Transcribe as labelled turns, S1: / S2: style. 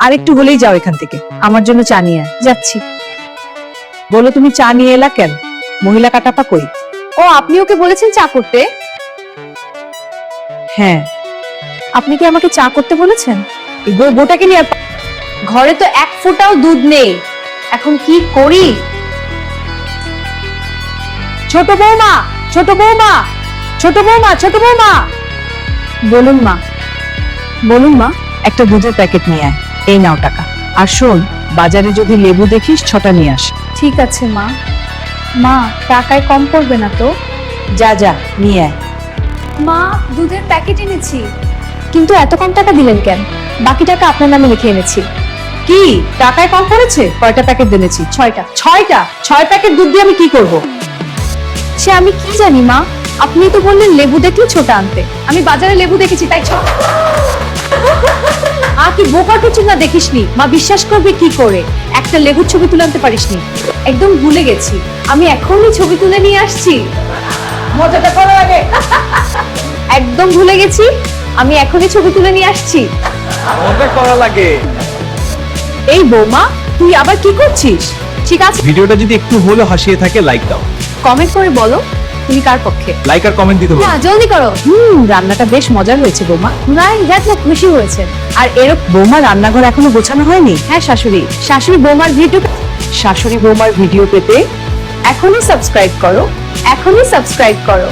S1: আর একটু হলেই যাও এখান থেকে, আমার জন্য চা নিয়ে আয়।
S2: যাচ্ছি।
S1: বলো তুমি চা নিয়ে এলা কেন? মহিলা কাটাপা কই?
S2: ও, আপনি ওকে বলেছেন চা করতে?
S1: হ্যাঁ।
S2: আপনি কি আমাকে চা করতে বলেছেন?
S1: এই বউটাকে নিয়ে
S2: ঘরে তো এক ফোঁটাও দুধ নেই, এখন কি করি?
S1: ছোট বৌমা, ছোট বৌমা, ছোট বৌমা, ছোট বৌমা।
S2: বলুন মা, বলুন মা।
S1: একটা দুধের প্যাকেট নিয়ে আয়, এই নাও টাকা। আর শোন, বাজারে যদি লেবু দেখিস 6টা নিয়ে আস।
S2: ঠিক আছে মা। মা, টাকায় কম পড়বে না তো?
S1: যা যা নিয়ে আয়।
S2: মা, দুধের প্যাকেট এনেছি। কিন্তু এত কম টাকা দিলেন কেন? বাকি টাকা আপনার নামে লিখে এনেছি।
S1: কি টাকায় কম পড়েছে? কয়টা প্যাকেট এনেছি?
S2: 6টা।
S1: 6টা? 6 প্যাকেট দুধ দিয়ে আমি কি করব?
S2: সে আমি কি জানি মা, আপনি তো বললেন লেবু দেখলে ছোট আনতে। আমি বাজারে লেবু দেখেছি তাই ছোট।
S1: কি বোকা কিছু না দেখিসনি? মা বিশ্বাস করবে কি করে? একটা লেবুর ছবি তুলে আনতে পারিসনি?
S2: একদম ভুলে গেছি, আমি এখনই ছবি তুলে নিয়ে আসছি।
S1: মজাটা করার আগে
S2: একদম ভুলে গেছি, আমি এখনই ছবি তুলে নিয়ে আসছি।
S3: মজা করা লাগে।
S1: এই বৌমা, তুই আবার কি করছিস?
S2: ঠিক আছে,
S3: ভিডিওটা যদি একটু হলেও হাসিয়ে থাকে লাইক দাও।
S2: কমেন্ট করে বলো তুমি কার পক্ষে।
S3: লাইক আর কমেন্ট দিতে
S2: না,
S3: হবে।
S2: জলদি করো।
S1: রান্নাটা বেশ মজার হয়েছে বৌমা।
S2: রাই দেখো খুশি হয়েছে।
S1: আর এরকম বৌমা রান্নাঘর এখনো গোছানো হয়নি? হ্যাঁ শাশুড়ি।
S2: শাশুড়ি বৌমার ভিডিও
S1: শাশুড়ি বৌমার ভিডিও পেতে
S2: এখনই সাবস্ক্রাইব করো, এখনই সাবস্ক্রাইব করো।